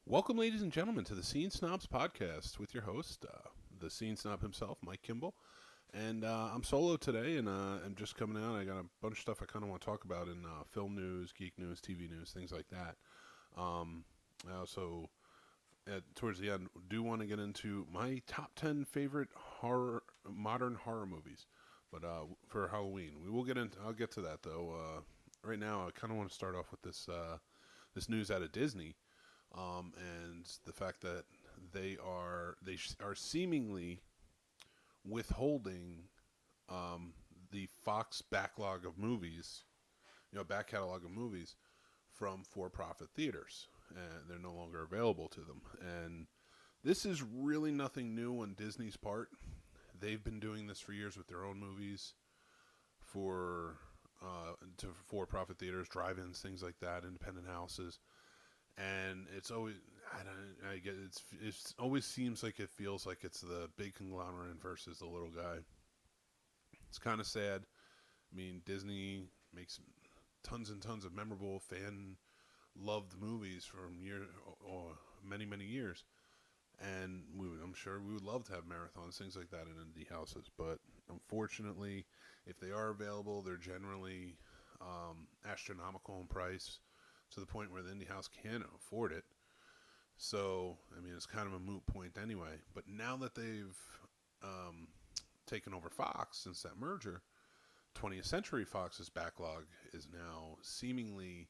Welcome, ladies and gentlemen, to the Scene Snobs podcast with your host, the Scene Snob himself, Mike Kimball. And I'm solo today, and I'm just coming out. I got a bunch of stuff I kind of want to talk about in film news, geek news, TV news, things like that. I also, towards the end, do want to get into my top 10 favorite modern horror movies. But for Halloween, we will get into. I'll get to that though. Right now, I kind of want to start off with this news out of Disney, and the fact that they are seemingly withholding um, the Fox backlog of movies, back catalog of movies from for-profit theaters, and they're no longer available to them. And this is really nothing new on Disney's part. They've been doing this for years with their own movies for to for-profit theaters, drive-ins, things like that, independent houses. And it's always I get it's always seems like it feels like it's the big conglomerate versus the little guy. It's kind of sad. I mean, Disney makes tons and tons of memorable fan loved movies from or many years, and I'm sure we would love to have marathons, things like that in indie houses. But unfortunately, if they are available, they're generally astronomical in price to the point where the indie house can't afford it. So, I mean, it's kind of a moot point anyway. But now that they've um, taken over Fox since that merger, 20th Century Fox's backlog is now seemingly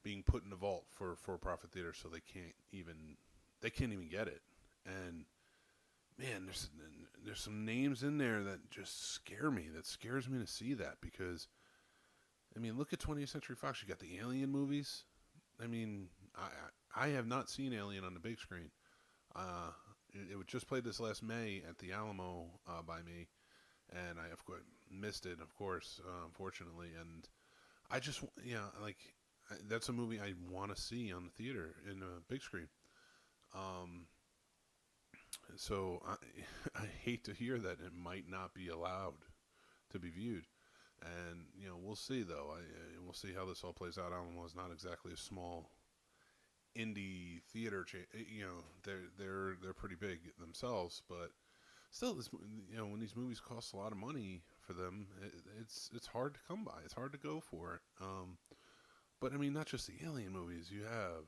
being put in the vault for profit theaters, so they can't even get it. And man, there's some names in there that just scare me. That scares me to see that because I mean, look at 20th Century Fox. You got the Alien movies. I mean, I have not seen Alien on the big screen. Uh, it was just played this last May at the Alamo by me, and I of course missed it, of course, unfortunately. And I just, like that's a movie I want to see on the theater in a big screen. Um, so I hate to hear that it might not be allowed to be viewed. And we'll see though. We'll see how this all plays out. Alamo is not exactly a small indie theater chain. They're pretty big themselves, but still, when these movies cost a lot of money for them, it's hard to come by. It's hard to go for it. But I mean, not just the Alien movies. You have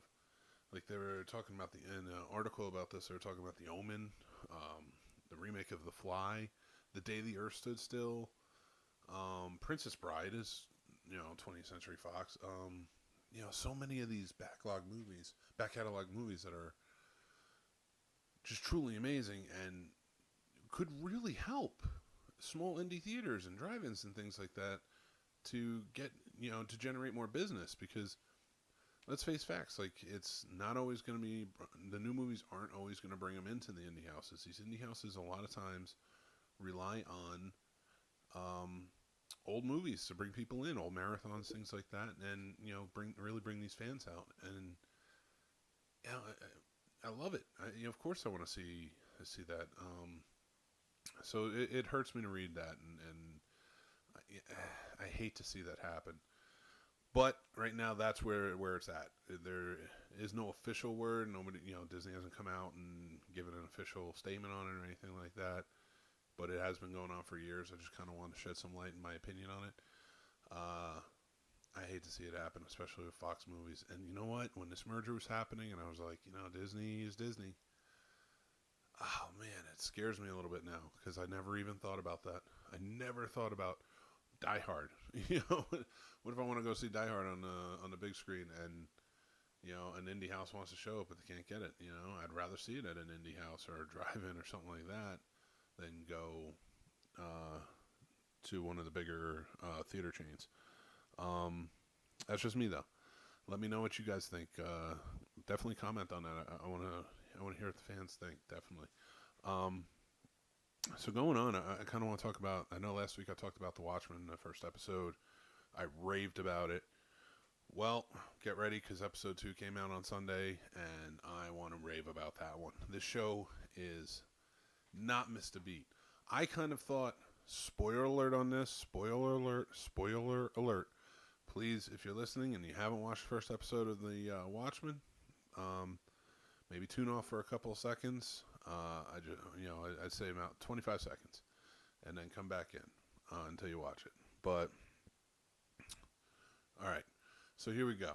like they were talking about in an article about this. They were talking about the Omen, the remake of The Fly, The Day the Earth Stood Still. Princess Bride is, 20th Century Fox. So many of these back catalog movies that are just truly amazing and could really help small indie theaters and drive-ins and things like that to get, to generate more business because let's face facts, like it's not always going to be, the new movies aren't always going to bring them into the indie houses. These indie houses a lot of times rely on old movies to bring people in, old marathons, things like that, and bring these fans out. And I love it. Of course, I want to see that. So it hurts me to read that, and I hate to see that happen. But right now, that's where it's at. There is no official word. Nobody, Disney hasn't come out and given an official statement on it or anything like that. But it has been going on for years. I just kind of want to shed some light in my opinion on it. I hate to see it happen, especially with Fox movies. And you know what? When this merger was happening, and I was like, Disney is Disney. Oh man, it scares me a little bit now because I never even thought about that. I never thought about Die Hard. What if I want to go see Die Hard on the big screen and an indie house wants to show it but they can't get it? I'd rather see it at an indie house or a drive-in or something like that than go to one of the bigger theater chains. That's just me though. Let me know what you guys think. Definitely comment on that. I want to hear what the fans think. Definitely. Um, so going on, I kind of want to talk about. I know last week I talked about the Watchmen in the first episode. I raved about it. Well, get ready because episode 2 came out on Sunday, and I want to rave about that one. This show is not missed a beat. I kind of thought, spoiler alert on this, spoiler alert. Please, if you're listening and you haven't watched the first episode of the Watchmen, maybe tune off for a couple of seconds. I just, I'd say about 25 seconds, and then come back in until you watch it. But all right, so here we go.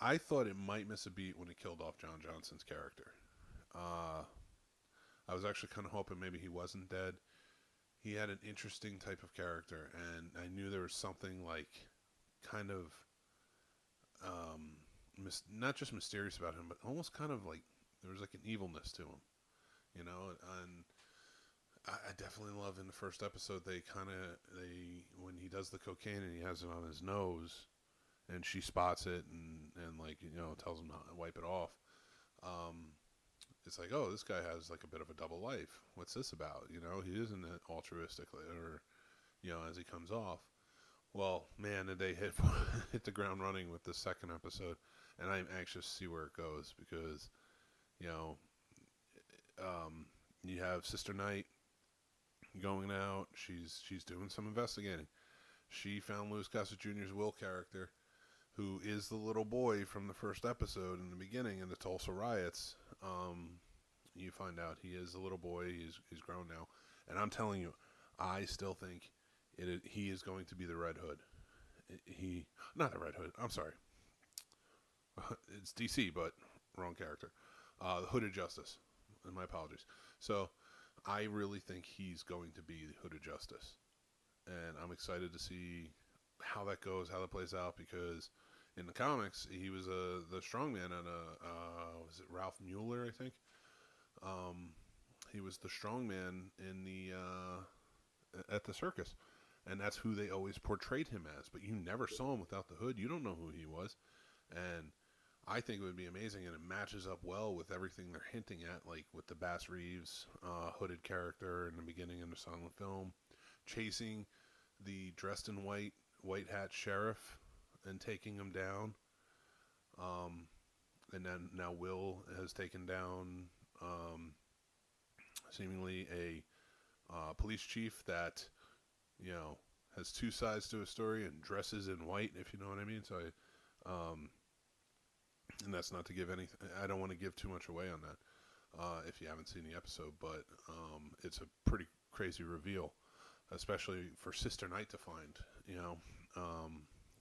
I thought it might miss a beat when it killed off John Johnson's character. Uh, I was actually kind of hoping maybe he wasn't dead. He had an interesting type of character, and I knew there was something like kind of not just mysterious about him, but almost kind of like there was like an evilness to him, And I definitely love in the first episode they when he does the cocaine and he has it on his nose, and she spots it and like tells him to wipe it off. It's like, oh, this guy has like a bit of a double life. What's this about? He isn't altruistic or as he comes off. Well, man, did they hit hit the ground running with the second episode, and I'm anxious to see where it goes because, you know, you have Sister Knight going out. She's doing some investigating. She found Louis Gossett Jr.'s Will character, who is the little boy from the first episode in the beginning in the Tulsa riots. You find out he is a little boy. He's grown now, and I'm telling you, I still think he is going to be the Red Hood. Not the Red Hood. I'm sorry. It's DC, but wrong character. The Hooded Justice. And my apologies. So, I really think he's going to be the Hooded Justice, and I'm excited to see how that goes, how that plays out, because in the comics he was the strongman on was it Ralph Mueller, I think. He was the strongman in the at the circus, and that's who they always portrayed him as. But you never saw him without the hood. You don't know who he was, and I think it would be amazing, and it matches up well with everything they're hinting at, like with the Bass Reeves hooded character in the beginning of the silent film, chasing the dressed in white hat sheriff and taking him down. And then now Will has taken down seemingly a police chief that has two sides to a story and dresses in white, if you know what I mean. So and that's not to give anything. I don't want to give too much away on that if you haven't seen the episode, but it's a pretty crazy reveal, especially for Sister Knight to find,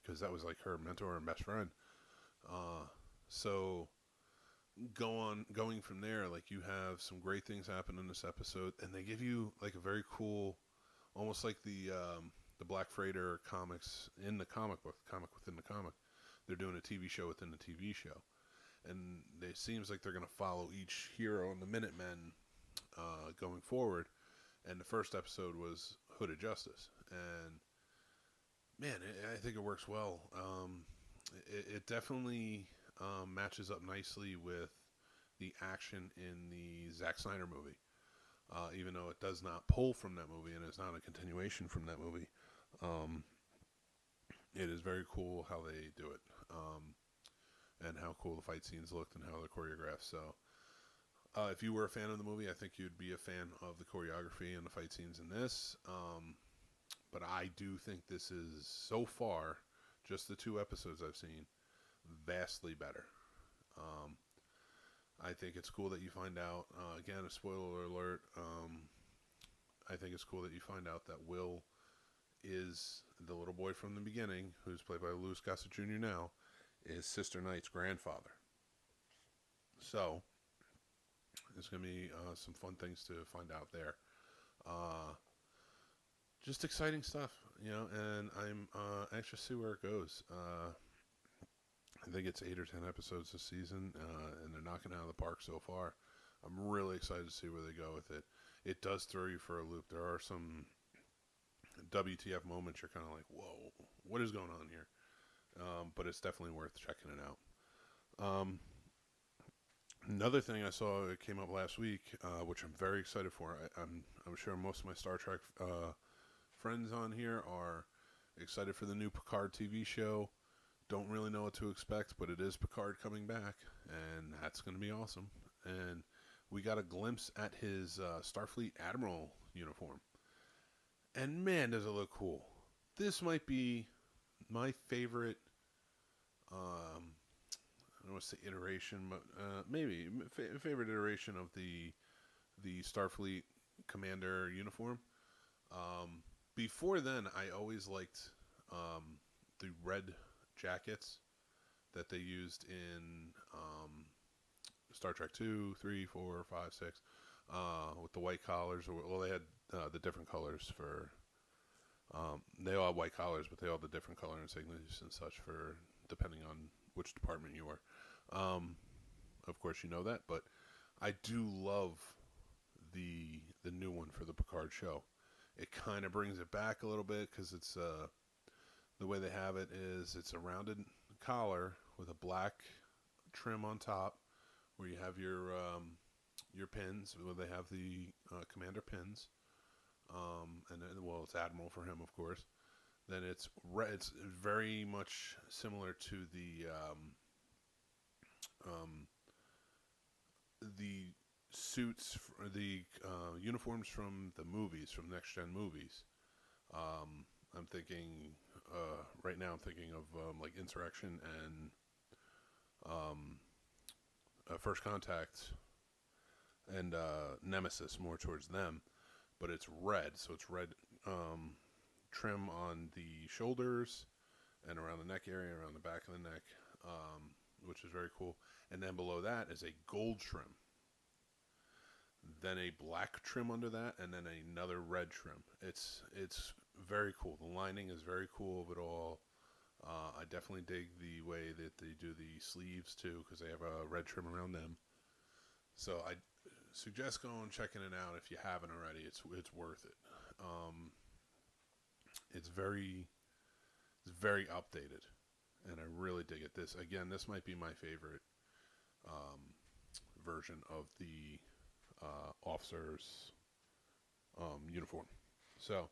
because that was like her mentor and best friend. So going from there, like you have some great things happen in this episode, and they give you like a very cool, almost like the Black Freighter comics in the comic book, comic within the comic. They're doing a TV show within the TV show, and it seems like they're going to follow each hero in the Minutemen going forward. And the first episode was Hooded Justice, and man, I think it works well. It definitely matches up nicely with the action in the Zack Snyder movie, even though it does not pull from that movie and it's not a continuation from that movie. It is very cool how they do it, and how cool the fight scenes looked and how they're choreographed. So, if you were a fan of the movie, I think you'd be a fan of the choreography and the fight scenes in this. But I do think this is, so far, just the 2 episodes I've seen, vastly better. I think it's cool that you find out, again, a spoiler alert, I think it's cool that you find out that Will is the little boy from the beginning, who's played by Louis Gossett Jr. now, is Sister Knight's grandfather. So, there's going to be some fun things to find out there. Just exciting stuff, and I'm anxious to see where it goes. I think it's 8 or 10 episodes this season, and they're knocking it out of the park so far. I'm really excited to see where they go with it. It does throw you for a loop. There are some WTF moments you're kind of like, whoa, what is going on here? But it's definitely worth checking it out. Another thing I saw that came up last week, which I'm very excited for. I'm sure most of my Star Trek friends on here are excited for the new Picard TV show. Don't really know what to expect, but it is Picard coming back, and that's going to be awesome. And we got a glimpse at his Starfleet Admiral uniform. And man, does it look cool. This might be my favorite, don't want to say iteration, but maybe favorite iteration of the Starfleet commander uniform. Um, Before then, I always liked the red jackets that they used in Star Trek 2, 3, 4, 5, 6, with the white collars. Well, they had the different colors for. They all had white collars, but they all had the different color insignias and such for depending on which department you were. Um, of course, you know that, but I do love the new one for the Picard show. It kind of brings it back a little bit because it's the way they have it is it's a rounded collar with a black trim on top where you have your pins. Where they have the commander pins, and then, well, it's Admiral for him, of course. Then it's red. It's very much similar to um, the suits, the uniforms from the movies, from next gen movies. I'm thinking right now. I'm thinking of like Insurrection and First Contact and Nemesis, more towards them. But it's red, so it's red trim on the shoulders and around the neck area, around the back of the neck, which is very cool. And then below that is a gold trim. Then a black trim under that, and then another red trim. It's very cool. The lining is very cool of it all. I definitely dig the way that they do the sleeves too, because they have a red trim around them. So I suggest going checking it out if you haven't already. It's worth it. It's very updated, and I really dig it. This might be my favorite version of the officer's uniform. So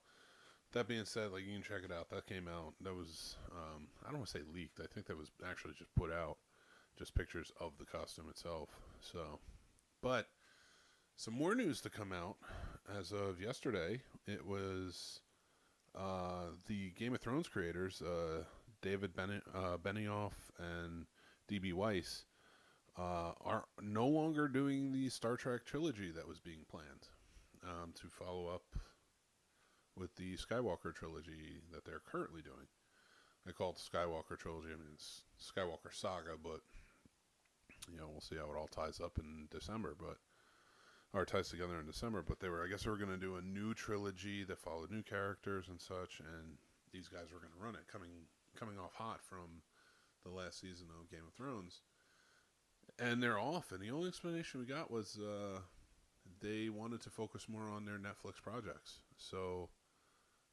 that being said, like, you can check it out. That came out. That was I don't want to say leaked. I think that was actually just put out, just pictures of the costume itself. So, but some more news to come out as of yesterday. It was the Game of Thrones creators, David Benioff and D.B. Weiss, are no longer doing the Star Trek trilogy that was being planned to follow up with the Skywalker trilogy that they're currently doing. They call it the Skywalker trilogy. I mean, it's Skywalker saga, but we'll see how it all ties up in December, or ties together in December. But I guess they were going to do a new trilogy that followed new characters and such, and these guys were going to run it, coming off hot from the last season of Game of Thrones. And they're off, and the only explanation we got was they wanted to focus more on their Netflix projects. So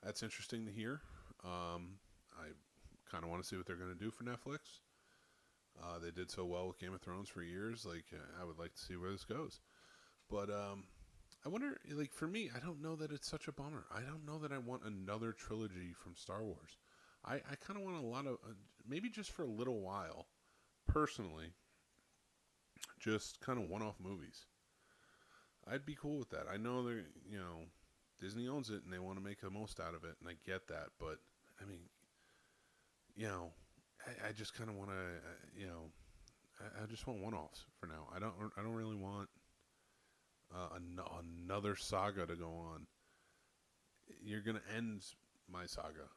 that's interesting to hear. I kind of want to see what they're going to do for Netflix. They did so well with Game of Thrones for years. I would like to see where this goes. But I wonder, for me, I don't know that it's such a bummer. I don't know that I want another trilogy from Star Wars. I kind of want a lot of, maybe just for a little while, personally, just kind of one-off movies. I'd be cool with that. I know they're, Disney owns it and they want to make the most out of it, and I get that. But I mean, I just kind of want to, I just want one-offs for now. I don't really want another saga to go on. You're gonna end my saga,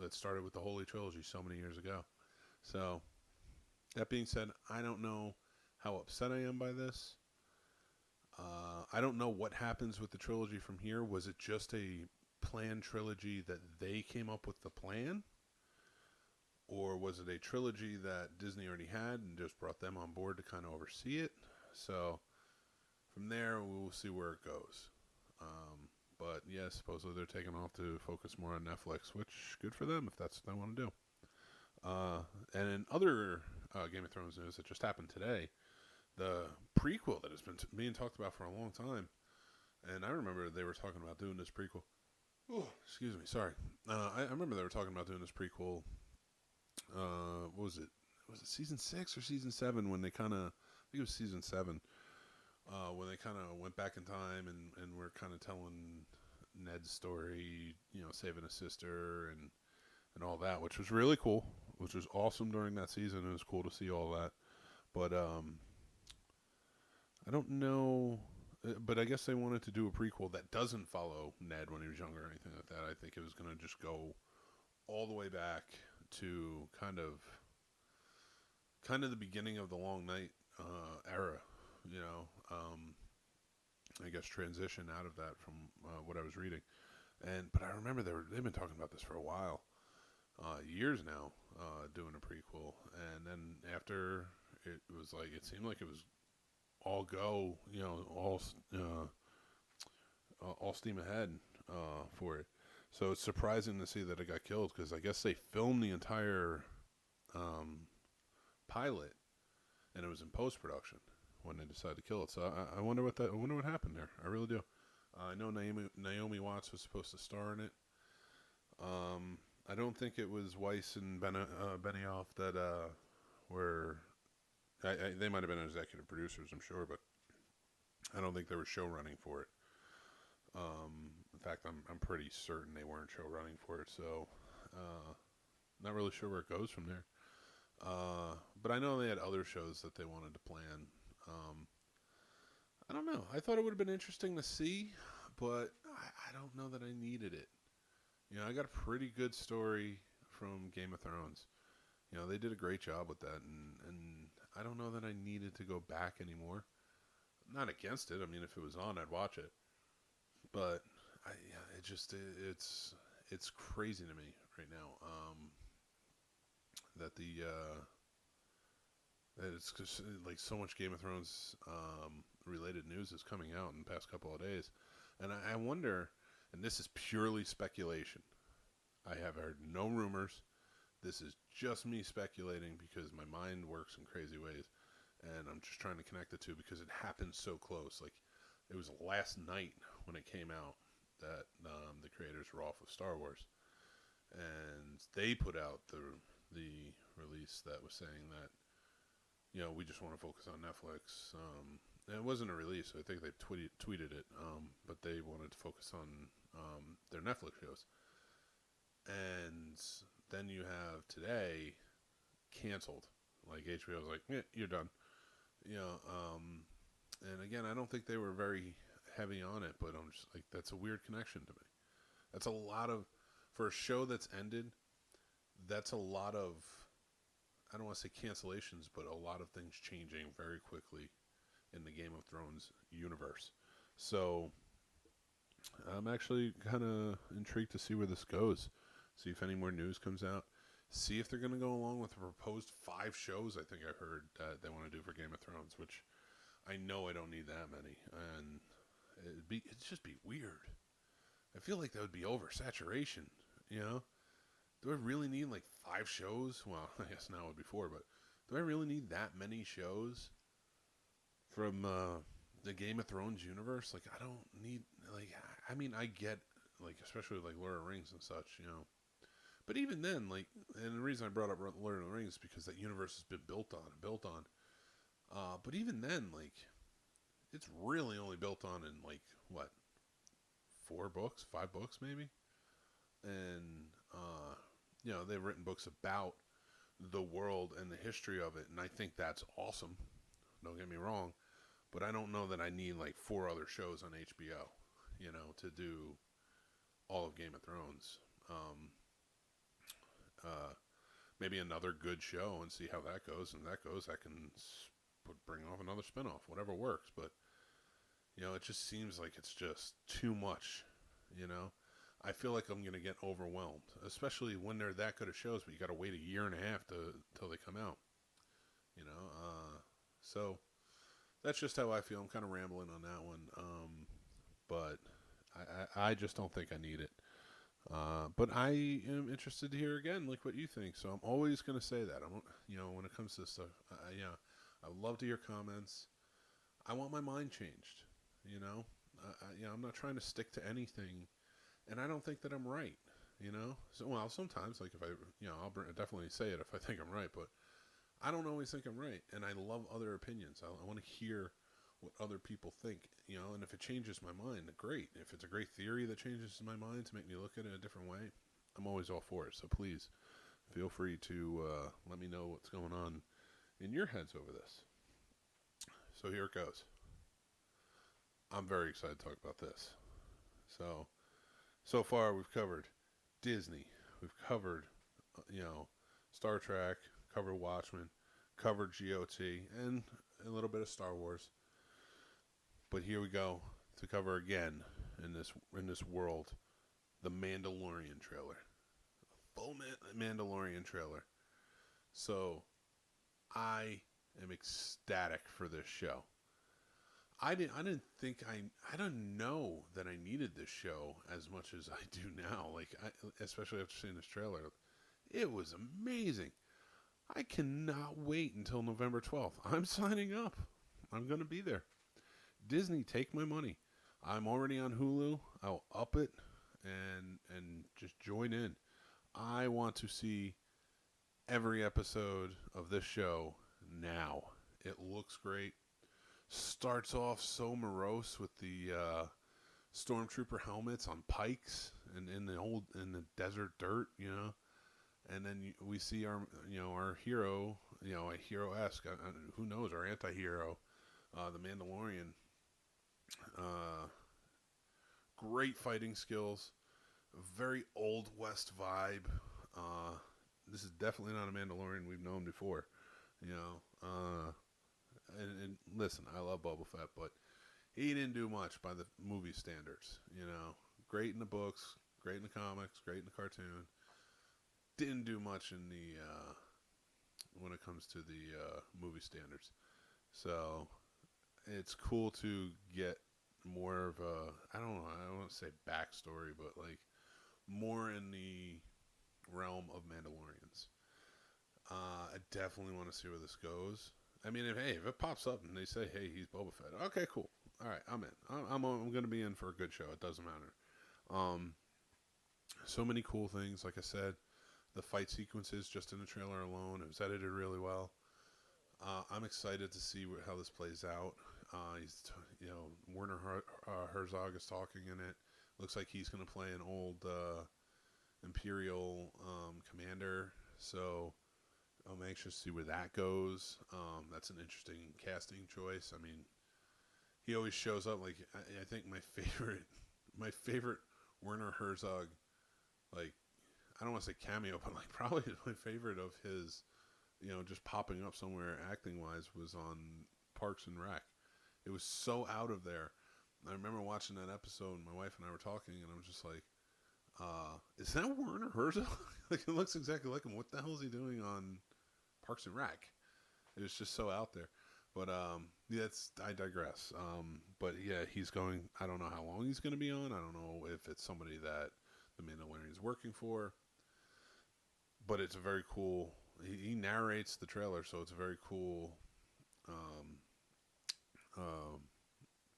that started with the Holy Trilogy so many years ago. So that being said, I don't know how upset I am by this. I don't know what happens with the trilogy from here. Was it just a planned trilogy that they came up with the plan? Or was it a trilogy that Disney already had and just brought them on board to kind of oversee it? So from there, we'll see where it goes. But yeah, supposedly they're taking off to focus more on Netflix, which good for them if that's what they want to do. And in other Game of Thrones news that just happened today, the prequel that has been being talked about for a long time, and I remember they were talking about doing this prequel. Oh, excuse me, sorry. I remember they were talking about doing this prequel. What was it? Was it season 6 or season 7 when they kind of, I think it was season 7, when they kind of went back in time and were kind of telling Ned's story, saving his sister and all that, which was really cool. which was awesome during that season. It was cool to see all that. But I don't know. But I guess they wanted to do a prequel that doesn't follow Ned when he was younger or anything like that. I think it was going to just go all the way back to kind of the beginning of the Long Night era. You know, I guess transition out of that from what I was reading. But I remember they've been talking about this for a while, years now, doing a prequel. And then after it was like it seemed like it was all go, all steam ahead for it. So it's surprising to see that it got killed because I guess they filmed the entire pilot and it was in post production when they decided to kill it. So I wonder what happened there. I really do. I know Naomi Watts was supposed to star in it. I don't think it was Weiss and Benioff that were. They might have been executive producers, I'm sure, but I don't think they were show running for it. In fact, I'm pretty certain they weren't show running for it. So, not really sure where it goes from there. But I know they had other shows that they wanted to plan. I don't know. I thought it would have been interesting to see, but I don't know that I needed it. I got a pretty good story from Game of Thrones. They did a great job with that, and I don't know that I needed to go back anymore. I'm not against it. I mean, if it was on, I'd watch it. But it's crazy to me right now that that it's just like so much Game of Thrones related news is coming out in the past couple of days, and I wonder. And this is purely speculation. I have heard no rumors. This is just me speculating because my mind works in crazy ways. And I'm just trying to connect the two because it happened so close. Like, it was last night when it came out that the creators were off of Star Wars. And they put out the release that was saying that, we just want to focus on Netflix. And it wasn't a release. I think they tweeted it. But they wanted to focus on their Netflix shows. And then you have today canceled. Like HBO was like, yeah, you're done. And again, I don't think they were very heavy on it, but I'm just like, that's a weird connection to me. That's a lot of, for a show that's ended, that's a lot of, I don't want to say cancellations, but a lot of things changing very quickly in the Game of Thrones universe. So I'm actually kind of intrigued to see where this goes. See if any more news comes out. See if they're going to go along with the proposed 5 shows I think I heard that they want to do for Game of Thrones, which I know I don't need that many. And it'd just be weird. I feel like that would be oversaturation, Do I really need like 5 shows? Well, I guess now it would be 4, but do I really need that many shows from the Game of Thrones universe? Like, I don't need, like, I mean, I get, like, especially like Lord of the Rings and such, But even then, like, and the reason I brought up Lord of the Rings is because that universe has been built on. But even then, like, it's really only built on in, like, what, 4 books, 5 books, maybe? And, they've written books about the world and the history of it, and I think that's awesome. Don't get me wrong. But I don't know that I need, like, 4 other shows on HBO, to do all of Game of Thrones. Maybe another good show and see how that goes. And that goes, I can bring off another spinoff, whatever works. But, it just seems like it's just too much, I feel like I'm going to get overwhelmed, especially when they're that good of shows, but you got to wait a year and a half till they come out, So that's just how I feel. I'm kind of rambling on that one. But I just don't think I need it. But I am interested to hear again, like what you think. So I'm always going to say that. When it comes to this stuff, I love to hear comments. I want my mind changed. I'm not trying to stick to anything, and I don't think that I'm right. So sometimes, like if I'll definitely say it if I think I'm right, but I don't always think I'm right, and I love other opinions. I want to hear what other people think, and if it changes my mind, great. If it's a great theory that changes my mind to make me look at it a different way, I'm always all for it. So please feel free to let me know what's going on in your heads over this. So here it goes. I'm very excited to talk about this. So far we've covered Disney, we've covered, Star Trek, covered Watchmen, covered GOT, and a little bit of Star Wars. But here we go to cover again in this world, the Mandalorian trailer, full Mandalorian trailer. So I am ecstatic for this show. I don't know that I needed this show as much as I do now. Especially after seeing this trailer, it was amazing. I cannot wait until November 12th. I'm signing up. I'm going to be there. Disney, take my money. I'm already on Hulu. I'll up it and just join in. I want to see every episode of this show now. It looks great. Starts off so morose with the stormtrooper helmets on pikes and in the desert dirt, and then we see our hero, a hero-esque, who knows, our anti-hero, the Mandalorian. Great fighting skills, very old West vibe. This is definitely not a Mandalorian we've known before, and listen, I love Boba Fett, but he didn't do much by the movie standards. Great in the books, great in the comics, great in the cartoon. Didn't do much in the when it comes to the movie standards. So it's cool to get more of a, I don't want to say backstory, but like more in the realm of Mandalorians. I definitely want to see where this goes. I mean, if it pops up and they say, "Hey, he's Boba Fett," okay, cool. All right, I'm in. I'm going to be in for a good show. It doesn't matter. So many cool things. Like I said, the fight sequences just in the trailer alone, it was edited really well. I'm excited to see how this plays out. Werner Herzog is talking in it. Looks like he's going to play an old Imperial commander. So I'm anxious to see where that goes. That's an interesting casting choice. I mean, he always shows up. Like I think my favorite Werner Herzog, like, I don't want to say cameo, but like probably my favorite of his, just popping up somewhere acting wise was on Parks and Rec. It was so out of there. I remember watching that episode, and my wife and I were talking, and I was just like, is that Werner Herzog? Like, it looks exactly like him. What the hell is he doing on Parks and Rec? It was just so out there. But I digress. But yeah, he's going. I don't know how long he's going to be on. I don't know if it's somebody that the Mandalorian is working for. But it's a very cool. He narrates the trailer, so it's a very cool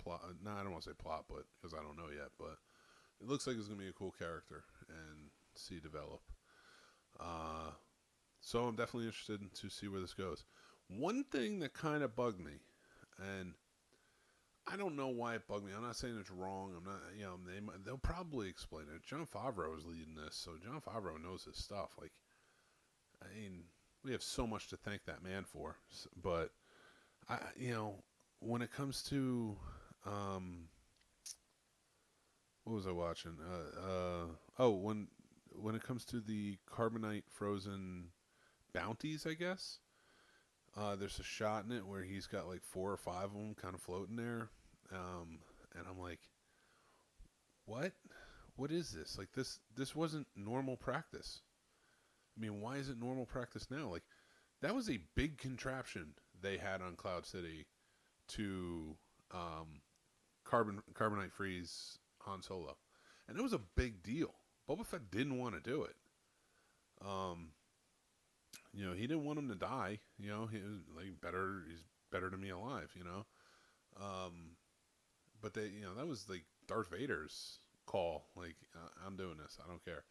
plot. No, I don't want to say plot, but because I don't know yet. But it looks like it's going to be a cool character and see develop. So I'm definitely interested to see where this goes. One thing that kind of bugged me, and I don't know why it bugged me. I'm not saying it's wrong. I'm not, they'll probably explain it. Jon Favreau is leading this, so Jon Favreau knows his stuff. Like, I mean, we have so much to thank that man for. But when it comes to, what was I watching? When it comes to the carbonite frozen bounties, I guess. There's a shot in it where he's got like 4 or 5 of them kind of floating there. And I'm like, what? What is this? Like, this wasn't normal practice. I mean, why is it normal practice now? Like, that was a big contraption they had on Cloud City to carbonite freeze Han Solo. And it was a big deal. Boba Fett didn't want to do it. He didn't want him to die. He was like, he's better to me alive, But that was like Darth Vader's call. Like, I'm doing this. I don't care.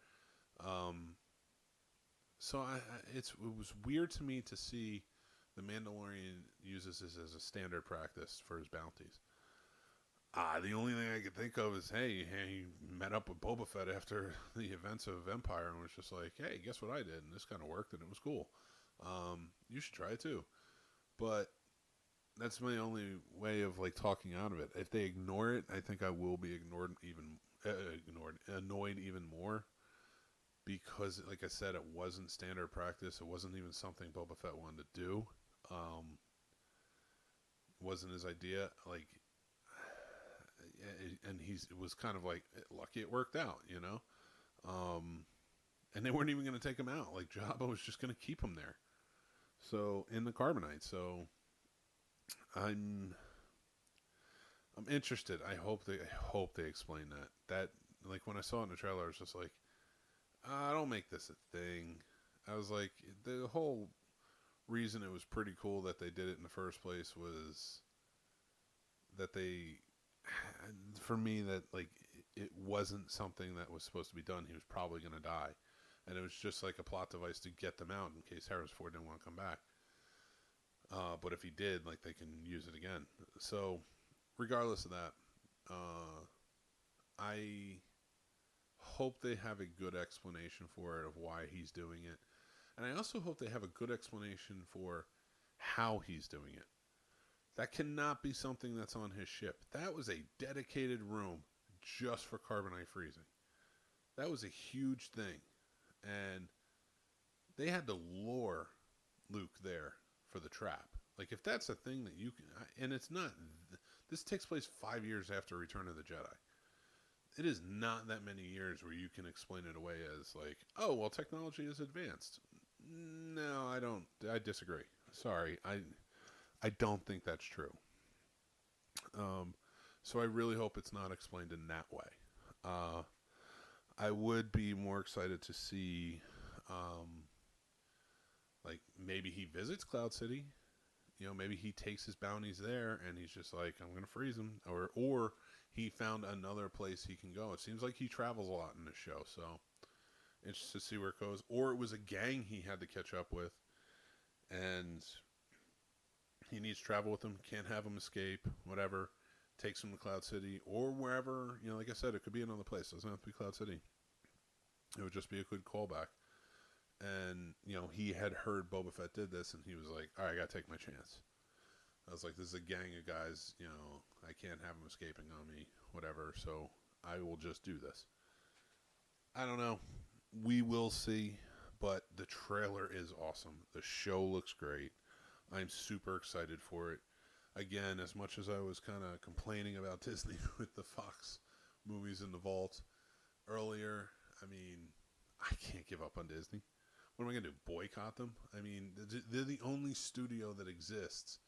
So it was weird to me to see the Mandalorian uses this as a standard practice for his bounties. The only thing I could think of is, hey, he met up with Boba Fett after the events of Empire and was just like, hey, guess what I did? And this kind of worked and it was cool. You should try it too. But that's my only way of like talking out of it. If they ignore it, I think I will be annoyed even more because, like I said, it wasn't standard practice. It wasn't even something Boba Fett wanted to do. Wasn't his idea. Like, and it was kind of like lucky it worked out, you know. And they weren't even going to take him out. Like Jabba was just going to keep him there. So in the carbonite. So I'm interested. I hope they explain that. That, like, when I saw it in the trailer, I was just like, don't make this a thing. I was like, the whole reason it was pretty cool that they did it in the first place was that for me, that like it wasn't something that was supposed to be done. He was probably going to die, and it was just like a plot device to get them out in case Harrison Ford didn't want to come back. But if he did, like, they can use it again. So regardless of that, I hope they have a good explanation for it of why he's doing it. And I also hope they have a good explanation for how he's doing it. That cannot be something that's on his ship. That was a dedicated room just for carbonite freezing. That was a huge thing. And they had to lure Luke there for the trap. Like, if that's a thing that you can... And it's not... This takes place 5 years after Return of the Jedi. It is not that many years where you can explain it away as like, oh, well, technology is advanced. No, I don't. I disagree. Sorry. I don't think that's true. So I really hope it's not explained in that way. I would be more excited to see, like, maybe he visits Cloud City. You know, maybe he takes his bounties there and he's just like, I'm going to freeze him. Or he found another place he can go. It seems like he travels a lot in this show, so interested to see where it goes. Or it was a gang he had to catch up with, and he needs to travel with them, can't have him escape, whatever, takes him to Cloud City, or wherever, you know, like I said, it could be another place. It doesn't have to be Cloud City. It would just be a good callback. And, you know, he had heard Boba Fett did this, and he was like, all right, I got to take my chance. I was like, this is a gang of guys, you know, I can't have them escaping on me, whatever, so I will just do this. I don't know. We will see, but the trailer is awesome. The show looks great. I'm super excited for it. Again, as much as I was kind of complaining about Disney with the Fox movies in the vault earlier, I mean, I can't give up on Disney. What am I going to do, boycott them? I mean, they're the only studio that exists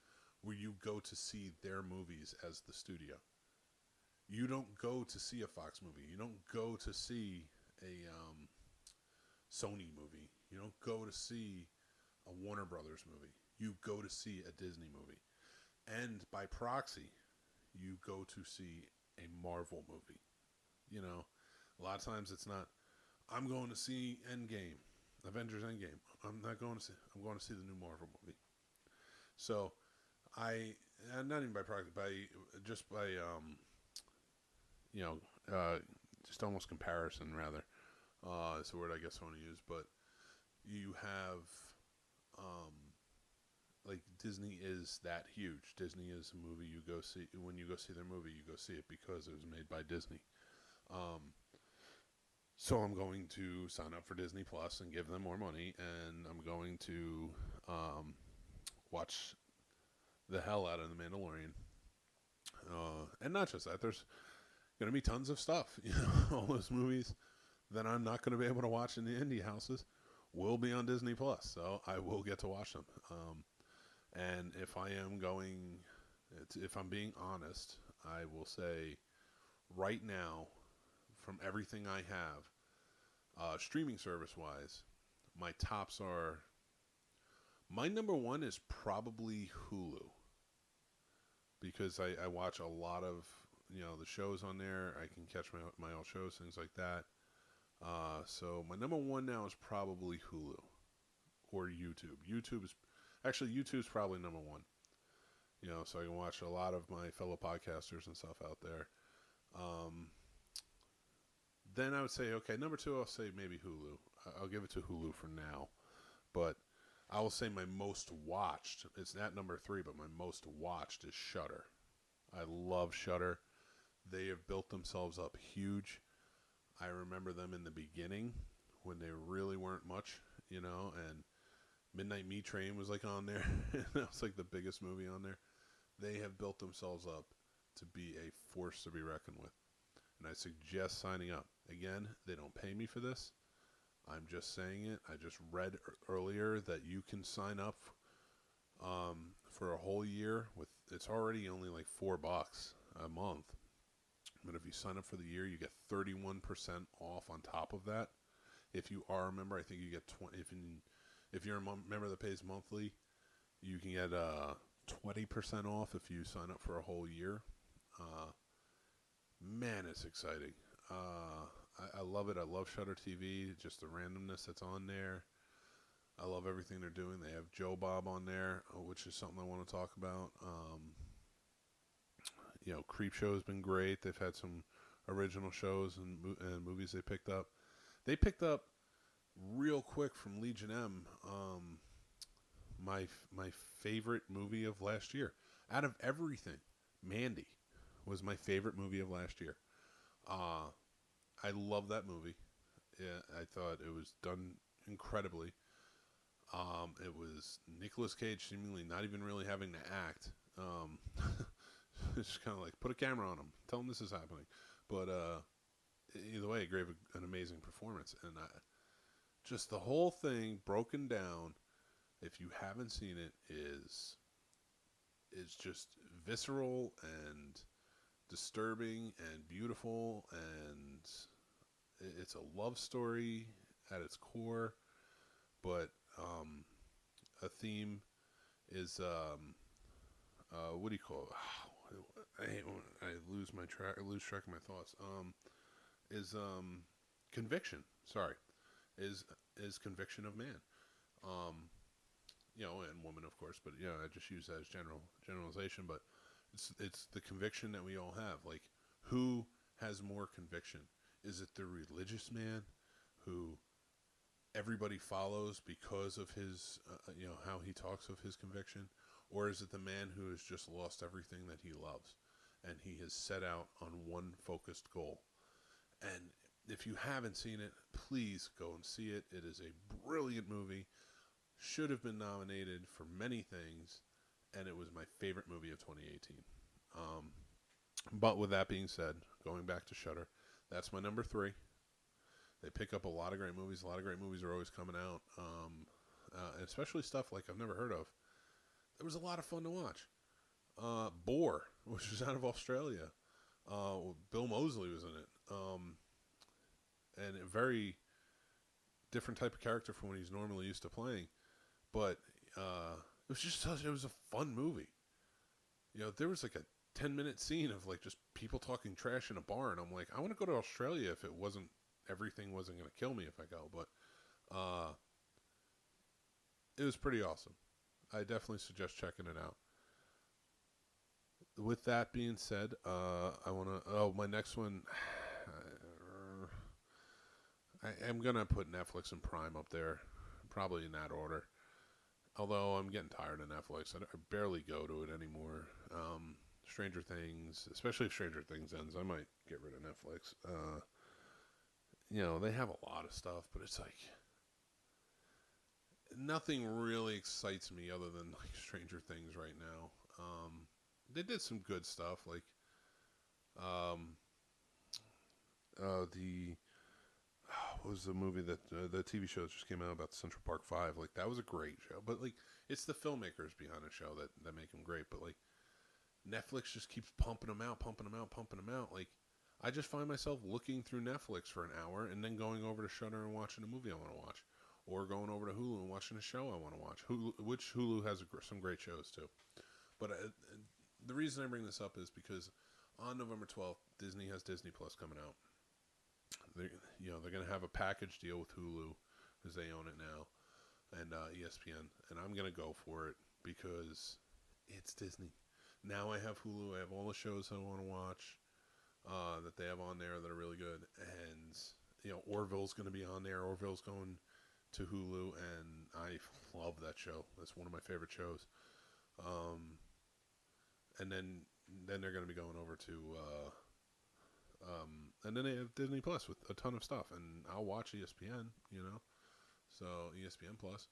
where you go to see their movies as the studio. You don't go to see a Fox movie. You don't go to see a Sony movie. You don't go to see a Warner Brothers movie. You go to see a Disney movie. And by proxy, you go to see a Marvel movie. You know, a lot of times it's not, I'm going to see Endgame, Avengers Endgame. I'm going to see the new Marvel movie. So, not even by proxy, just just almost comparison, rather. It's the word I guess I want to use. But you have, like, Disney is that huge. Disney is a movie you go see. When you go see their movie, you go see it because it was made by Disney. So I'm going to sign up for Disney Plus and give them more money, and I'm going to watch the hell out of The Mandalorian. And not just that, there's going to be tons of stuff. You know, all those movies that I'm not going to be able to watch in the indie houses will be on Disney Plus, so I will get to watch them. And if I'm being honest, I will say right now, from everything I have, streaming service-wise, my tops are, my number one is probably Hulu. Because I watch a lot of, you know, the shows on there. I can catch my old shows, things like that. So my number one now is probably Hulu or YouTube. YouTube's probably number one. so I can watch a lot of my fellow podcasters and stuff out there. Um, then I would say, okay, number two, I'll say maybe Hulu. I'll give it to Hulu for now. But I will say my most watched, it's not number three, but my most watched is Shudder. I love Shudder. They have built themselves up huge. I remember them in the beginning when they really weren't much, and Midnight Meat Train was like on there. That was like the biggest movie on there. They have built themselves up to be a force to be reckoned with. And I suggest signing up. Again, they don't pay me for this. I'm just saying it. I just read earlier that you can sign up for a whole year with. It's already only like $4 a month, but if you sign up for the year, you get 31% off on top of that. If you are a member, I think you get 20. If you're a member that pays monthly, you can get 20% off if you sign up for a whole year. Man, it's exciting. I love it. I love Shudder TV. Just the randomness that's on there. I love everything they're doing. They have Joe Bob on there, which is something I want to talk about. Creepshow has been great. They've had some original shows and movies they picked up. They picked up real quick from Legion M. My favorite movie of last year. Out of everything, Mandy was my favorite movie of last year. I love that movie. Yeah, I thought it was done incredibly. It was Nicolas Cage seemingly not even really having to act. It's just kind of like, put a camera on him. Tell him this is happening. But either way, it gave an amazing performance. And just the whole thing broken down, if you haven't seen it, is just visceral and disturbing and beautiful, and it's a love story at its core, but a theme is what do you call it? I lose track of my thoughts. Is conviction. Sorry, is conviction of man. And woman, of course, but I just use that as generalization. But it's the conviction that we all have. Like, who has more conviction? Is it the religious man who everybody follows because of his, how he talks of his conviction? Or is it the man who has just lost everything that he loves and he has set out on one focused goal? And if you haven't seen it, please go and see it. It is a brilliant movie. Should have been nominated for many things, and it was my favorite movie of 2018. But with that being said, going back to Shudder, that's my number three. They pick up a lot of great movies. A lot of great movies are always coming out, especially stuff like I've never heard of. It was a lot of fun to watch. Boar, which is out of Australia. Bill Moseley was in it. And a very different type of character from what he's normally used to playing. But it was a fun movie. There was like a 10-minute scene of like just people talking trash in a bar, and I'm like, I want to go to Australia if everything wasn't going to kill me if I go. But it was pretty awesome. I definitely suggest checking it out. With that being said, I want to... Oh, my next one... I am going to put Netflix and Prime up there, probably in that order. Although I'm getting tired of Netflix. I barely go to it anymore. Stranger Things, especially if Stranger Things ends, I might get rid of Netflix. They have a lot of stuff, but it's like... Nothing really excites me other than like Stranger Things right now. They did some good stuff, like what was the movie that the TV show that just came out about Central Park 5? Like, that was a great show, but like, it's the filmmakers behind the show that make them great. But like, Netflix just keeps pumping them out. Like, I just find myself looking through Netflix for an hour and then going over to Shudder and watching a movie I want to watch. Or going over to Hulu and watching a show I want to watch. Which Hulu has some great shows too. But the reason I bring this up is because on November 12th, Disney has Disney Plus coming out. They're going to have a package deal with Hulu because they own it now, and ESPN. And I'm going to go for it because it's Disney. Now I have Hulu. I have all the shows I want to watch that they have on there that are really good. And, Orville's going to be on there. Orville's going to Hulu, and I love that show. That's one of my favorite shows. Um, and then they're going to be going over to, and then they have Disney Plus with a ton of stuff. And I'll watch ESPN, so ESPN Plus.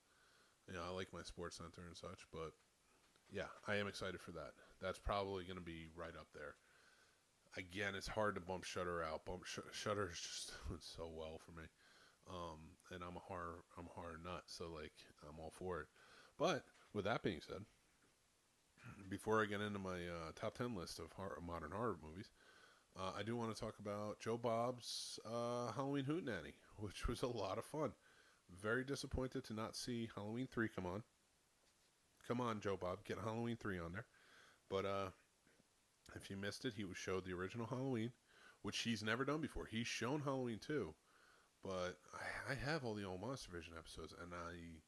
I like my Sports Center and such, but yeah, I am excited for that. That's probably going to be right up there. Again, it's hard to bump Shudder out. Shudder is just doing so well for me, and I'm a horror nut, so like I'm all for it. But with that being said, before I get into my top 10 list of modern horror movies, I do want to talk about Joe Bob's Halloween Hootenanny, which was a lot of fun. Very disappointed to not see Halloween 3 come on. Come on, Joe Bob, get Halloween 3 on there. But if you missed it, he showed the original Halloween, which he's never done before. He's shown Halloween 2, but I have all the old Monster Vision episodes, and I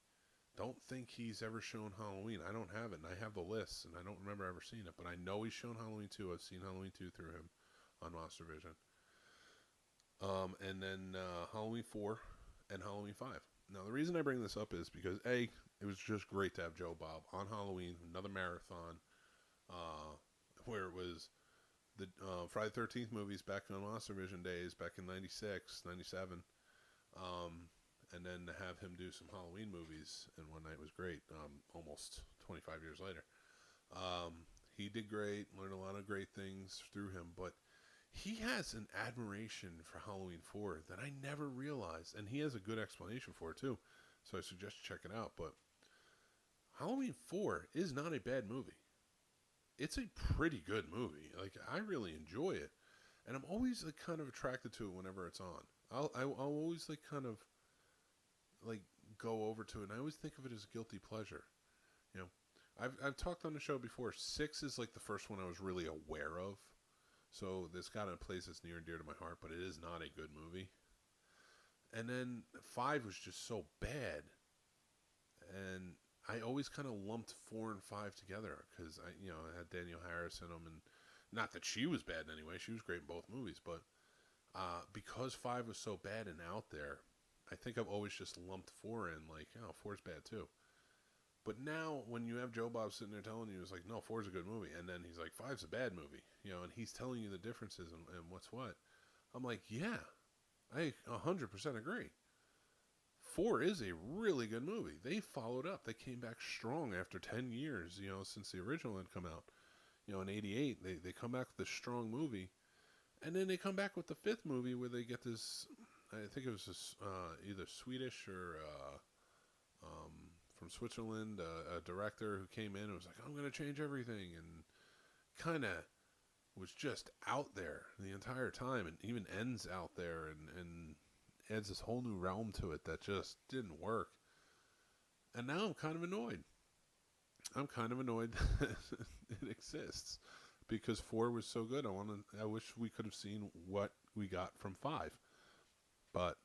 don't think he's ever shown Halloween. I don't have it, and I have the list, and I don't remember ever seeing it, but I know he's shown Halloween 2. I've seen Halloween 2 through him on Monster Vision. And then Halloween 4 and Halloween 5. Now, the reason I bring this up is because, A, it was just great to have Joe Bob on Halloween, another marathon, where it was the Friday the 13th movies back on Monster Vision days, back in 96, 97, and then to have him do some Halloween movies in one night was great, almost 25 years later. He did great, learned a lot of great things through him, but he has an admiration for Halloween 4 that I never realized, and he has a good explanation for it too, so I suggest you check it out. But Halloween 4 is not a bad movie. It's a pretty good movie. Like, I really enjoy it, and I'm always like kind of attracted to it whenever it's on. I'll always like kind of like go over to it, and I always think of it as a guilty pleasure. You know, I've talked on the show before. 6 is like the first one I was really aware of. So this got a place that's near and dear to my heart, but it is not a good movie. And then 5 was just so bad. And I always kind of lumped 4 and 5 together because I had Danielle Harris in them, and not that she was bad in any way. She was great in both movies, but because 5 was so bad and out there, I think I've always just lumped 4 in like, 4's bad too. But now, when you have Joe Bob sitting there telling you, it's like, no, 4's a good movie. And then he's like, 5's a bad movie. And he's telling you the differences and what's what. I'm like, yeah, I 100% agree. 4 is a really good movie. They followed up. They came back strong after 10 years, since the original had come out. In 88, they come back with this strong movie. And then they come back with the 5th movie where they get this, I think it was this, either Swedish or from Switzerland, a director who came in and was like, I'm going to change everything, and kind of was just out there the entire time, and even ends out there, and adds this whole new realm to it that just didn't work. And now I'm kind of annoyed. I'm kind of annoyed that it exists, because 4 was so good. I wish we could have seen what we got from 5. But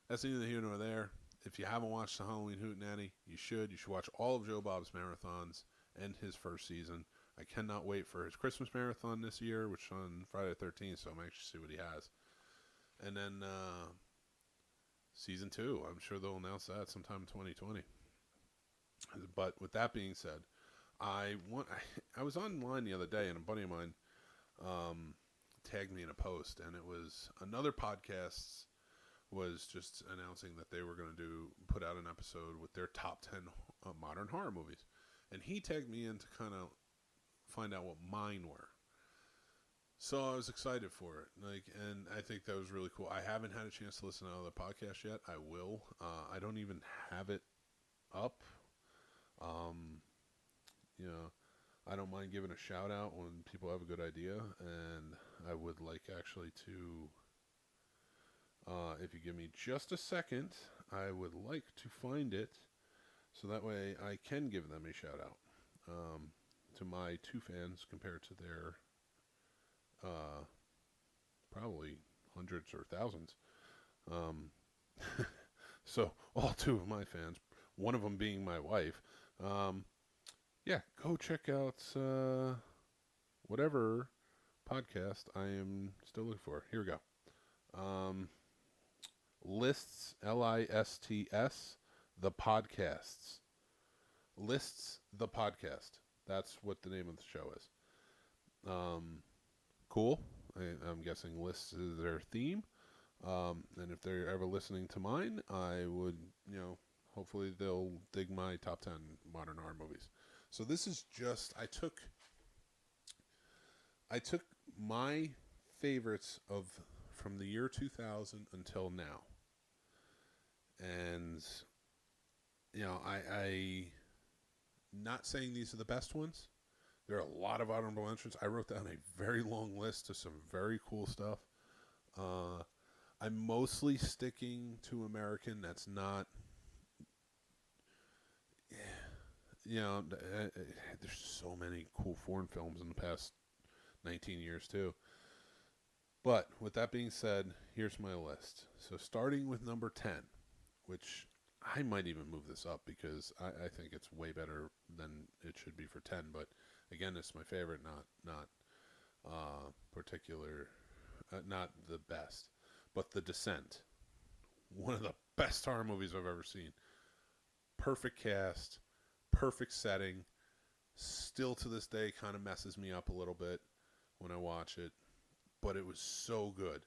that's neither here nor there. If you haven't watched the Halloween Hootenanny, you should. You should watch all of Joe Bob's marathons and his first season. I cannot wait for his Christmas marathon this year, which is on Friday the 13th, so I'm anxious to see what he has. And then season 2, I'm sure they'll announce that sometime in 2020. But with that being said, I was online the other day, and a buddy of mine tagged me in a post, and it was another podcast was just announcing that they were going to put out an episode with their top 10 modern horror movies. And he tagged me in to kind of find out what mine were. So I was excited for it. And I think that was really cool. I haven't had a chance to listen to other podcasts yet. I will. I don't even have it up. I don't mind giving a shout out when people have a good idea. And I would like actually to... if you give me just a second, I would like to find it so that way I can give them a shout out to my 2 fans compared to their probably hundreds or thousands. So all 2 of my fans, one of them being my wife. Yeah, go check out whatever podcast I am still looking for. Here we go. Um, Lists, Lists, the podcasts. Lists, the podcast. That's what the name of the show is. Cool. I'm guessing Lists is their theme. And if they're ever listening to mine, I would, hopefully they'll dig my top 10 modern horror movies. So this is just, I took my favorites of from the year 2000 until now. And, I not saying these are the best ones. There are a lot of honorable mentions. I wrote down a very long list of some very cool stuff. I'm mostly sticking to American. That's not, there's so many cool foreign films in the past 19 years too. But with that being said, here's my list. So starting with number 10, which I might even move this up because I think it's way better than it should be for 10. But again, it's my favorite, not particular, not the best. But The Descent, one of the best horror movies I've ever seen. Perfect cast, perfect setting. Still to this day kind of messes me up a little bit when I watch it. But it was so good.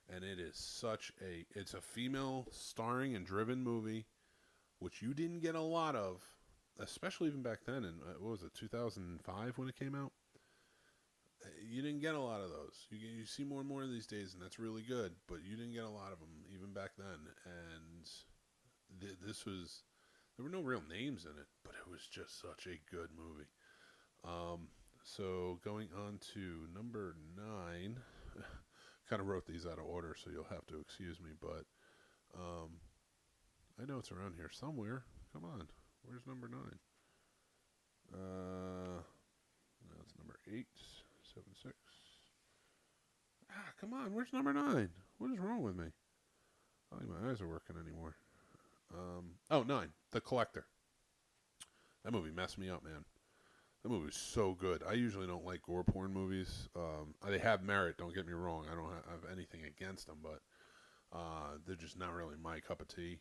And it is it's a female starring and driven movie, which you didn't get a lot of, especially even back then in, what was it, 2005 when it came out? You didn't get a lot of those. You see more and more these days, and that's really good, but you didn't get a lot of them even back then. And there were no real names in it, but it was just such a good movie. So going on to number 9, kind of wrote these out of order, so you'll have to excuse me, but I know it's around here somewhere. Come on, where's number 9? That's number 8, 7, 6. Come on, where's number 9? What is wrong with me? I don't think my eyes are working anymore. 9, The Collector. That movie messed me up, man. That movie was so good. I usually don't like gore porn movies. They have merit, don't get me wrong. I don't have anything against them, but they're just not really my cup of tea.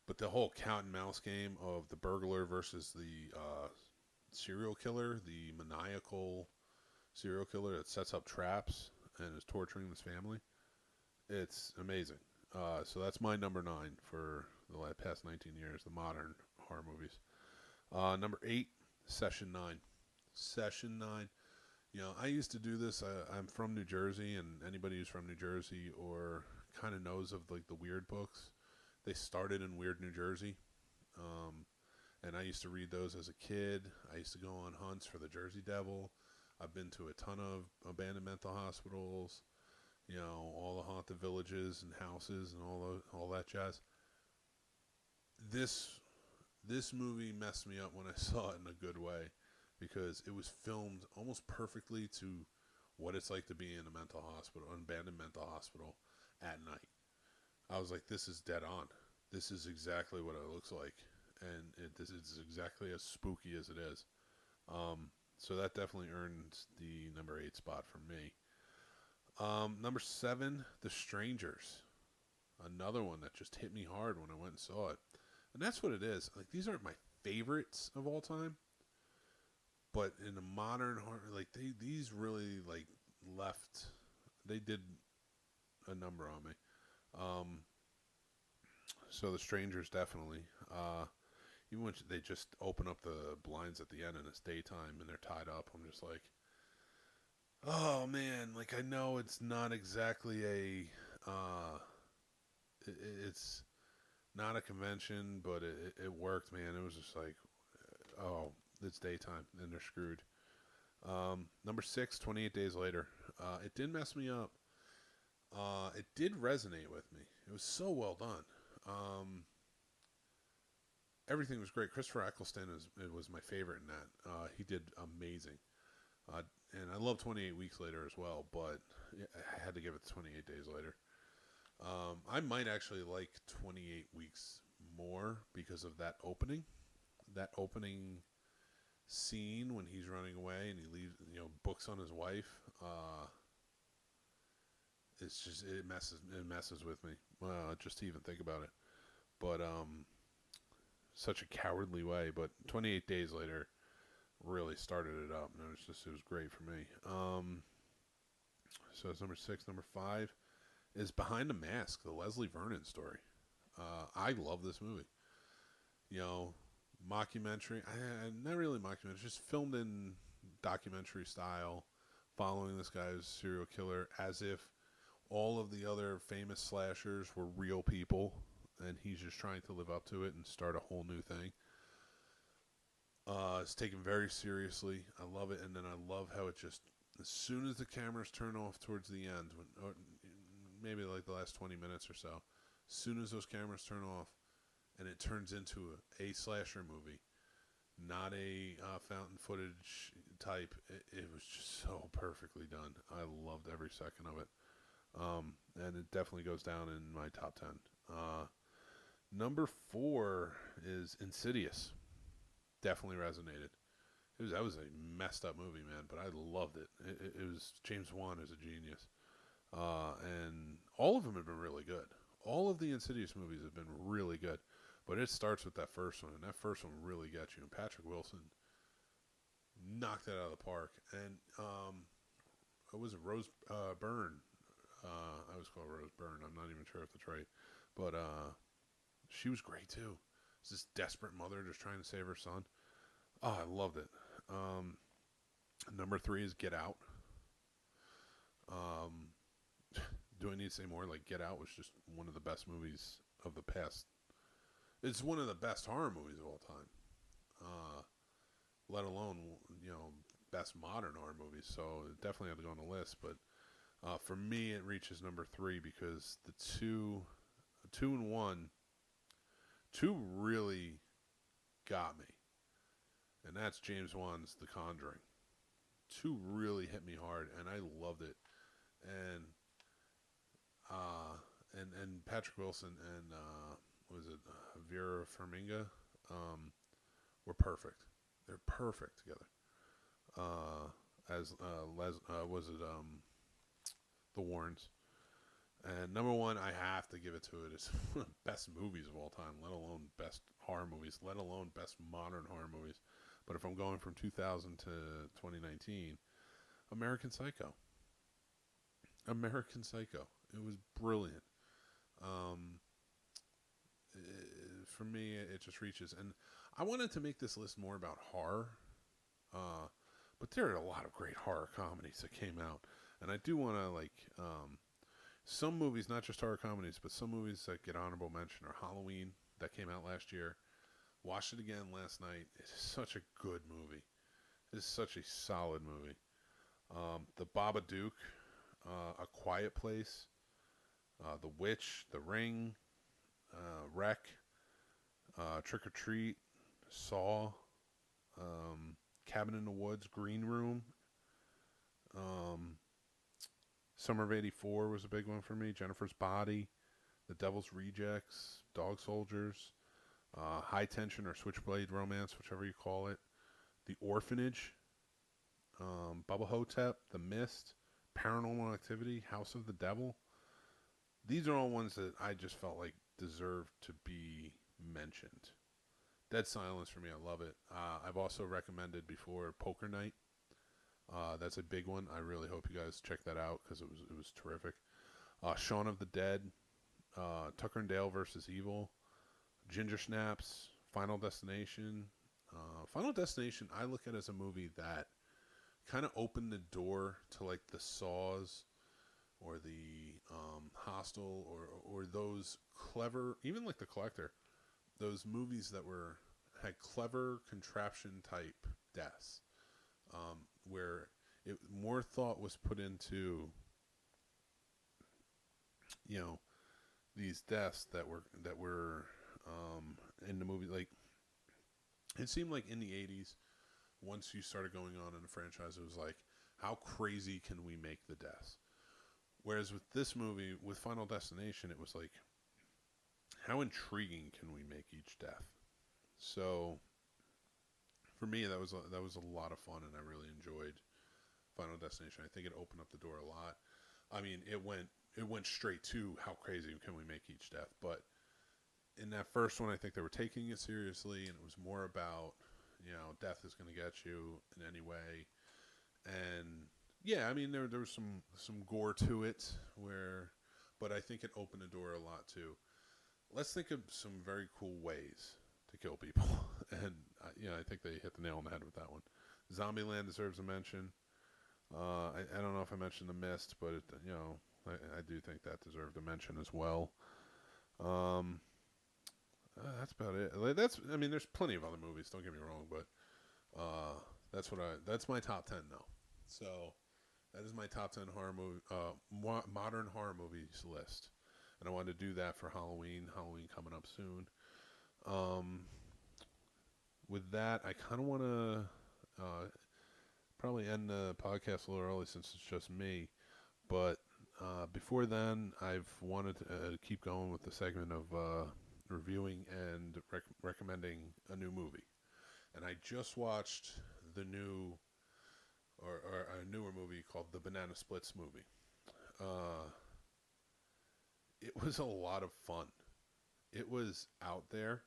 But the whole cat and mouse game of the burglar versus the serial killer, the maniacal serial killer that sets up traps and is torturing his family, it's amazing. So that's my number 9 for the past 19 years, the modern horror movies. Number 8, Session 9. Session 9. I used to do this. I'm from New Jersey, and anybody who's from New Jersey or kind of knows of like the weird books, they started in Weird New Jersey. And I used to read those as a kid. I used to go on hunts for the Jersey Devil. I've been to a ton of abandoned mental hospitals, all the haunted villages and houses and all that jazz. This movie messed me up when I saw it in a good way because it was filmed almost perfectly to what it's like to be in a mental hospital, an abandoned mental hospital at night. I was like, this is dead on. This is exactly what it looks like. And this is exactly as spooky as it is. So that definitely earned the number 8 spot for me. Number 7, The Strangers. Another one that just hit me hard when I went and saw it. And that's what it is. Like, these aren't my favorites of all time. But in the modern horror, like, these really, like, they did a number on me. So The Strangers, definitely. Even when they just open up the blinds at the end and it's daytime and they're tied up, I'm just like, oh man, like I know it's not exactly it's not a convention, but it worked, man. It was just like, oh, it's daytime and they're screwed. Number 6, 28 Days Later. It did mess me up. It did resonate with me. It was so well done. Everything was great. Christopher Eccleston was my favorite in that. He did amazing. And I love 28 Weeks Later as well, but I had to give it 28 Days Later. I might actually like 28 Weeks more because of that opening. That opening scene when he's running away and he leaves, books on his wife. It's just it messes with me just to even think about it. But such a cowardly way. But 28 days later, really started it up, and it was great for me. So it's number 6. Number 5 is Behind the Mask, the Leslie Vernon story. I love this movie. Mockumentary. Not really mockumentary, just filmed in documentary style, following this guy's serial killer as if all of the other famous slashers were real people, and he's just trying to live up to it and start a whole new thing. It's taken very seriously. I love it, and then I love how it just, as soon as the cameras turn off towards the end, or maybe like the last 20 minutes or so, as soon as those cameras turn off, and it turns into a slasher movie, not a fountain footage type. It was just so perfectly done. I loved every second of it. And it definitely goes down in my top 10. Number 4 is Insidious. Definitely resonated. That was a messed up movie, man, but I loved it. It was, James Wan is a genius. And all of them have been really good. All of the Insidious movies have been really good. But it starts with that first one, and that first one really gets you. And Patrick Wilson knocked it out of the park. And it was Rose Byrne. I always call her Rose Byrne. I'm not even sure if that's right. But she was great, too. It's this desperate mother just trying to save her son. Oh, I loved it. Number 3 is Get Out. Do I need to say more? Like, Get Out was just one of the best movies of the past. It's one of the best horror movies of all time. Let alone, best modern horror movies. So it definitely had to go on the list. But for me, it reaches number 3 because the 2 and 1, 2 really got me. And that's James Wan's The Conjuring. 2 really hit me hard, and I loved it. And Patrick Wilson and Vera Farmiga were perfect. They're perfect together. The Warrens. And number 1, I have to give it to it. It's one of the best movies of all time, let alone best horror movies, let alone best modern horror movies. But if I'm going from 2000 to 2019, American Psycho. American Psycho. It was brilliant. For me, it just reaches. And I wanted to make this list more about horror. But there are a lot of great horror comedies that came out. And I do want to, some movies, not just horror comedies, but some movies that get honorable mention are Halloween, that came out last year. Watched it again last night. It's such a good movie. It's such a solid movie. The Babadook, A Quiet Place, The Witch, The Ring, Wreck, Trick or Treat, Saw, Cabin in the Woods, Green Room, Summer of '84 was a big one for me. Jennifer's Body, The Devil's Rejects, Dog Soldiers, High Tension or Switchblade Romance, whichever you call it, The Orphanage, Bubba Hotep, The Mist, Paranormal Activity, House of the Devil. These are all ones that I just felt like deserved to be mentioned. Dead Silence for me, I love it. I've also recommended before Poker Night. That's a big one. I really hope you guys check that out because it was terrific. Shaun of the Dead, Tucker and Dale versus Evil, Ginger Snaps, Final Destination. Final Destination, I look at as a movie that kind of opened the door to like the Saws or the Hostel or those clever, even like The Collector, those movies that had clever contraption type deaths, where more thought was put into these deaths that were in the movie. Like, it seemed like in the 80s, once you started going on in the franchise, it was like, how crazy can we make the deaths? Whereas with this movie, with Final Destination, it was like, how intriguing can we make each death? So for me, that was a lot of fun, and I really enjoyed Final Destination. I think it opened up the door a lot. I mean, it went straight to how crazy can we make each death, but in that first one, I think they were taking it seriously, and it was more about, death is going to get you in any way. And yeah, I mean, there was some gore to it, but I think it opened the door a lot too. Let's think of some very cool ways to kill people, and I think they hit the nail on the head with that one. Zombieland deserves a mention. I don't know if I mentioned The Mist, but I do think that deserved a mention as well. Um, that's about it. I mean, there's plenty of other movies. Don't get me wrong, but that's my top 10 though. So that is my top 10 horror movie, modern horror movies list, and I wanted to do that for Halloween. Halloween coming up soon. Um, with that, I kind of want to probably end the podcast a little early since it's just me, but before then, I've wanted to keep going with the segment of reviewing and recommending a new movie. And I just watched the new, or a newer movie called the Banana Splits movie. It was a lot of fun. It was out there.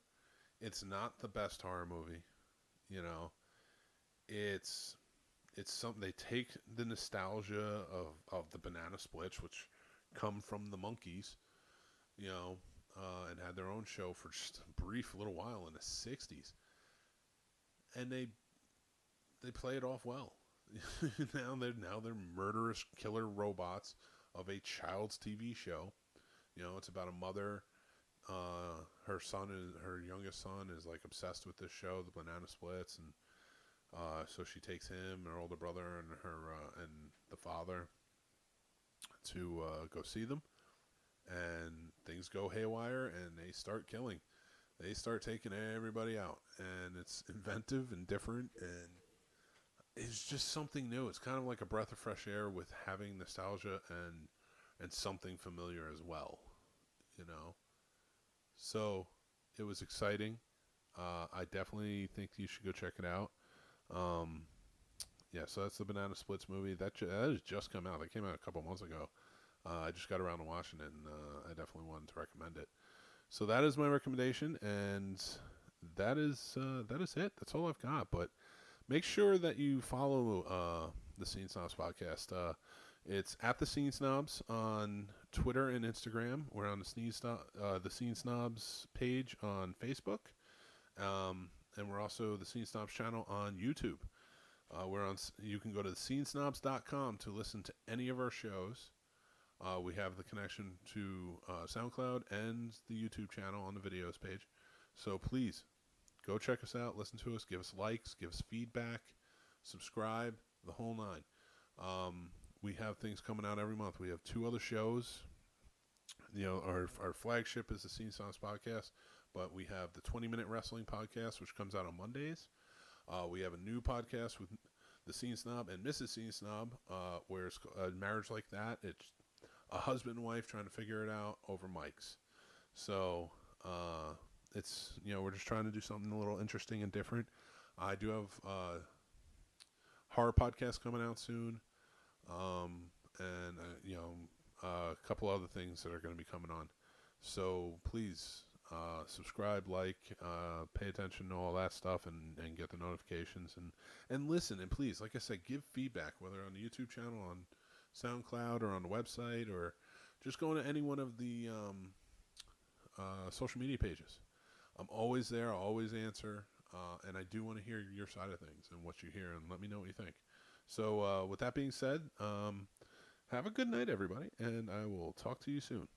It's not the best horror movie, you know. It's something, they take the nostalgia of the Banana Splits, which come from the Monkees, and had their own show for just a brief little while in the '60s, and they play it off well. now they're murderous killer robots of a child's TV show. It's about a mother. Her youngest son is like obsessed with this show, the Banana Splits, and so she takes him, her older brother, and and the father to go see them, and things go haywire, and they start killing. They start taking everybody out, and it's inventive and different, and it's just something new. It's kind of like a breath of fresh air with having nostalgia and something familiar as well, So it was exciting. I definitely think you should go check it out. Yeah, so that's the Banana Splits movie. That has just come out. That came out a couple months ago. I just got around to watching it, and I definitely wanted to recommend it. So that is my recommendation, and that is it. That's all I've got. But make sure that you follow the Scene Snobs podcast. It's at the Scene Snobs on Twitter and Instagram. We're on the Scene Snobs page on Facebook, and we're also the Scene Snobs channel on YouTube. You can go to scenesnobs.com to listen to any of our shows. We have the connection to SoundCloud and the YouTube channel on the videos page. So please go check us out, listen to us, give us likes, give us feedback, subscribe, the whole nine. We have things coming out every month. We have 2 other shows. Our flagship is the Scene Snob podcast, but we have the 20-minute wrestling podcast, which comes out on Mondays. We have a new podcast with the Scene Snob and Mrs. Scene Snob, where it's a marriage like that. It's a husband and wife trying to figure it out over mics. So it's we're just trying to do something a little interesting and different. I do have horror podcasts coming out soon, and a couple other things that are going to be coming on. So please subscribe, pay attention to all that stuff, and get the notifications, and listen. And please, like I said, give feedback, whether on the YouTube channel, on SoundCloud, or on the website, or just going to any one of the social media pages. I'm always there. I'll always answer, and I do want to hear your side of things and what you hear, and let me know what you think. So with that being said, have a good night, everybody, and I will talk to you soon.